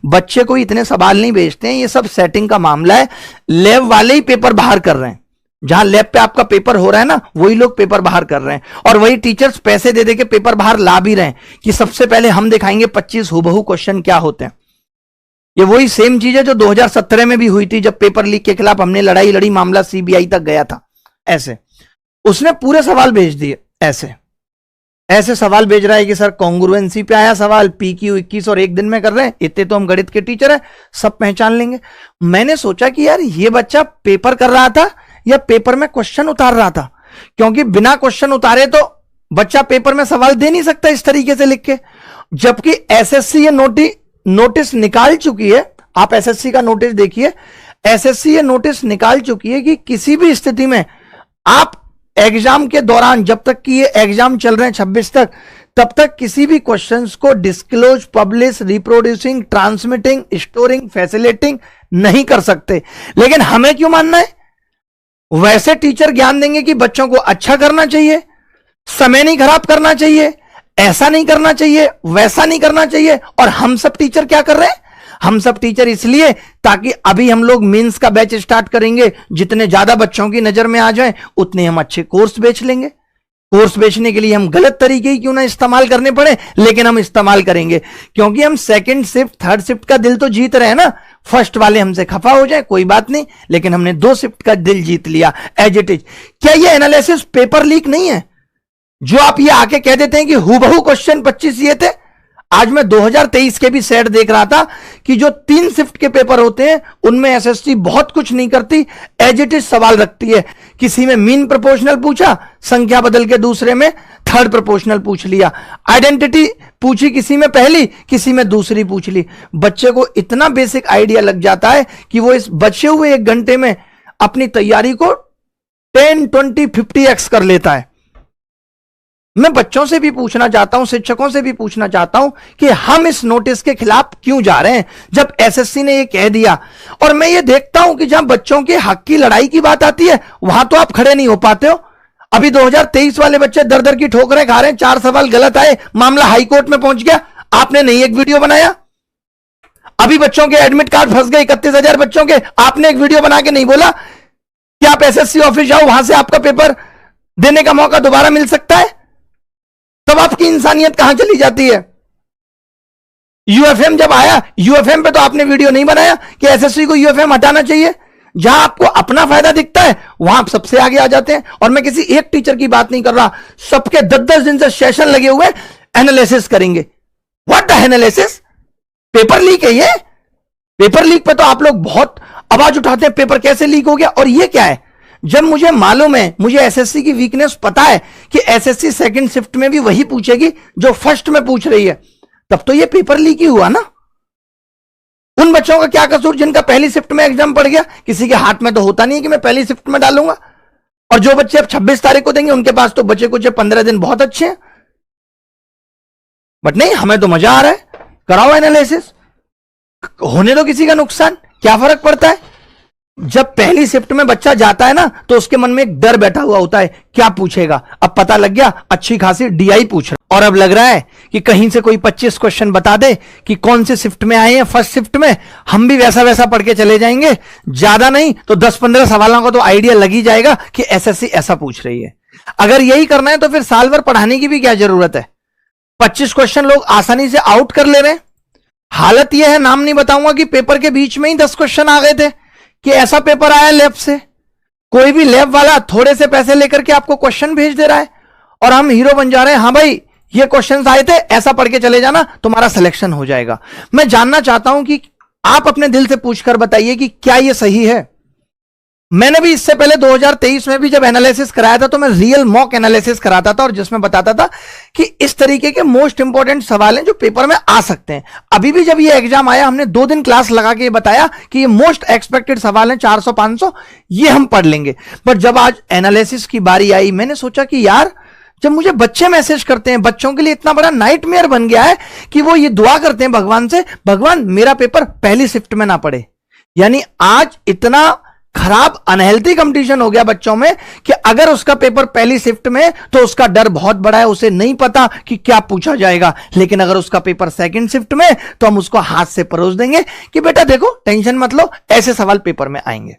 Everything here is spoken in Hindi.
बच्चे को इतने सवाल नहीं भेजते हैं, ये सब सेटिंग का मामला है। लैब वाले ही पेपर बाहर कर रहे हैं, जहां लैब पे आपका पेपर हो रहा है ना, वही लोग पेपर बाहर कर रहे हैं, और वही टीचर्स पैसे दे दे के पेपर बाहर ला भी रहे हैं कि सबसे पहले हम दिखाएंगे 25 हुबहू क्वेश्चन क्या होते हैं। ये वही सेम चीज है जो 2017 में भी हुई थी, जब पेपर लीक के खिलाफ हमने लड़ाई लड़ी, मामला सीबीआई तक गया था। ऐसे उसने पूरे सवाल भेज दिए, ऐसे ऐसे सवाल भेज रहा है कि सर कॉन्ग्रुएंसी पे आया सवाल, PQ 21 और एक दिन में कर रहे हैं, इतने तो हम गणित के टीचर हैं, सब पहचान लेंगे। मैंने सोचा कि यार ये बच्चा पेपर कर रहा था या पेपर में क्वेश्चन उतार रहा था, क्योंकि बिना क्वेश्चन उतारे तो बच्चा पेपर में सवाल दे नहीं सकता इस तरीके से लिख के। जबकि एसएससी ये नोटिस निकाल चुकी है, आप एसएससी का नोटिस देखिए, एसएससी ये नोटिस निकाल चुकी है कि किसी भी स्थिति में आप एग्जाम के दौरान, जब तक कि ये एग्जाम चल रहे हैं 26 तक, तब तक किसी भी क्वेश्चंस को disclose, publish, reproducing, transmitting, storing, facilitating नहीं कर सकते। लेकिन हमें क्यों मानना है? वैसे टीचर ज्ञान देंगे कि बच्चों को अच्छा करना चाहिए, समय नहीं खराब करना चाहिए, ऐसा नहीं करना चाहिए, वैसा नहीं करना चाहिए। और हम सब टीचर क्या कर रहे हैं? हम सब टीचर इसलिए ताकि अभी हम लोग मेंस का बैच स्टार्ट करेंगे, जितने ज्यादा बच्चों की नजर में आ जाएं उतने हम अच्छे कोर्स बेच लेंगे। कोर्स बेचने के लिए हम गलत तरीके ही क्यों ना इस्तेमाल करने पड़े, लेकिन हम इस्तेमाल करेंगे, क्योंकि हम सेकंड शिफ्ट, थर्ड शिफ्ट का दिल तो जीत रहे हैं ना। फर्स्ट वाले हमसे खफा हो जाए कोई बात नहीं, लेकिन हमने 2 शिफ्ट का दिल जीत लिया एज इट इज। क्या ये एनालिसिस पेपर लीक नहीं है जो आप ये आके कह देते हैं कि हुबहू क्वेश्चन 25 ये थे? आज मैं 2023 के भी सेट देख रहा था कि जो 3 शिफ्ट के पेपर होते हैं उनमें एसएससी बहुत कुछ नहीं करती, एज इट इज सवाल रखती है। किसी में मीन प्रोपोर्शनल पूछा, संख्या बदल के दूसरे में थर्ड प्रोपोर्शनल पूछ लिया, आइडेंटिटी पूछी किसी में पहली, किसी में दूसरी पूछ ली। बच्चे को इतना बेसिक आइडिया लग जाता है कि वो इस बचे हुए 1 घंटे में अपनी तैयारी को 10, 20, 50x कर लेता है। मैं बच्चों से भी पूछना चाहता हूं, शिक्षकों से भी पूछना चाहता हूं कि हम इस नोटिस के खिलाफ क्यों जा रहे हैं, जब एसएससी ने ये कह दिया। और मैं ये देखता हूं कि जहां बच्चों के हक की लड़ाई की बात आती है वहां तो आप खड़े नहीं हो पाते हो। अभी 2023 वाले बच्चे दर दर की ठोकरें खा रहे हैं, 4 सवाल गलत आए, मामला हाईकोर्ट में पहुंच गया, आपने नहीं एक वीडियो बनाया। अभी बच्चों के एडमिट कार्ड फंस गए 31,000 बच्चों के, आपने एक वीडियो बना के नहीं बोला कि आप एसएससी ऑफिस जाओ, वहां से आपका पेपर देने का मौका दोबारा मिल सकता है। तब आपकी इंसानियत कहां चली जाती है? यूएफएम जब आया, यूएफएम पे तो आपने वीडियो नहीं बनाया कि एसएससी को यूएफएम हटाना चाहिए। जहां आपको अपना फायदा दिखता है वहां आप सबसे आगे आ जाते हैं। और मैं किसी एक टीचर की बात नहीं कर रहा, सबके 10-10 दिन से सेशन लगे हुए एनालिसिस करेंगे। What the analysis? Paper leak है ये। पेपर लीक पे तो आप लोग बहुत आवाज उठाते हैं, पेपर कैसे लीक हो गया, और ये क्या है? जब मुझे मालूम है, मुझे एसएससी की वीकनेस पता है कि एसएससी सेकंड शिफ्ट में भी वही पूछेगी जो फर्स्ट में पूछ रही है, तब तो ये पेपर लीक ही हुआ ना। उन बच्चों का क्या कसूर जिनका पहली शिफ्ट में एग्जाम पड़ गया? किसी के हाथ में तो होता नहीं है कि मैं पहली शिफ्ट में डालूंगा। और जो बच्चे अब 26 तारीख को देंगे उनके पास तो बचे कुछ 15 दिन बहुत अच्छे हैं। बट नहीं, हमें तो मजा आ रहा है, कराओ एनालिसिस, होने दो किसी का नुकसान, क्या फर्क पड़ता है? जब पहली शिफ्ट में बच्चा जाता है ना तो उसके मन में एक डर बैठा हुआ होता है, क्या पूछेगा। अब पता लग गया अच्छी खासी डीआई पूछ रहा, और अब लग रहा है कि कहीं से कोई 25 क्वेश्चन बता दे कि कौन से शिफ्ट में आए हैं, फर्स्ट शिफ्ट में, हम भी वैसा वैसा पढ़ के चले जाएंगे। ज्यादा नहीं तो 10-15 सवालों का तो आइडिया लग ही जाएगा कि एसएससी ऐसा पूछ रही है। अगर यही करना है तो फिर साल भर पढ़ाने की भी क्या जरूरत है? 25 क्वेश्चन लोग आसानी से आउट कर ले रहे हैं। हालत यह है, नाम नहीं बताऊंगा, कि पेपर के बीच में ही 10 क्वेश्चन आ गए थे कि ऐसा पेपर आया लैब से। कोई भी लैब वाला थोड़े से पैसे लेकर के आपको क्वेश्चन भेज दे रहा है और हम हीरो बन जा रहे हैं। हाँ भाई, ये क्वेश्चन आए थे, ऐसा पढ़ के चले जाना, तुम्हारा सिलेक्शन हो जाएगा। मैं जानना चाहता हूं कि आप अपने दिल से पूछकर बताइए कि क्या यह सही है। मैंने भी इससे पहले 2023 में भी जब एनालिसिस कराया था तो मैं रियल मॉक एनालिसिस कराता था और जिसमें बताता था कि इस तरीके के मोस्ट इंपॉर्टेंट सवाल हैं जो पेपर में आ सकते हैं। अभी भी जब ये एग्जाम आया हमने 2 दिन क्लास लगा के बताया कि ये मोस्ट एक्सपेक्टेड सवाल हैं, 400-500 ये हम पढ़ लेंगे। बट जब आज एनालिसिस की बारी आई, मैंने सोचा कि यार, जब मुझे बच्चे मैसेज करते हैं, बच्चों के लिए इतना बड़ा नाइटमेयर बन गया है कि वो ये दुआ करते हैं भगवान से, भगवान मेरा पेपर पहली शिफ्ट में ना पड़े। यानी आज इतना खराब अनहेल्थी कंपटीशन हो गया बच्चों में कि अगर उसका पेपर पहली शिफ्ट में तो उसका डर बहुत बड़ा है, उसे नहीं पता कि क्या पूछा जाएगा। लेकिन अगर उसका पेपर सेकंड शिफ्ट में तो हम उसको हाथ से परोस देंगे कि बेटा देखो टेंशन मत लो, ऐसे सवाल पेपर में आएंगे।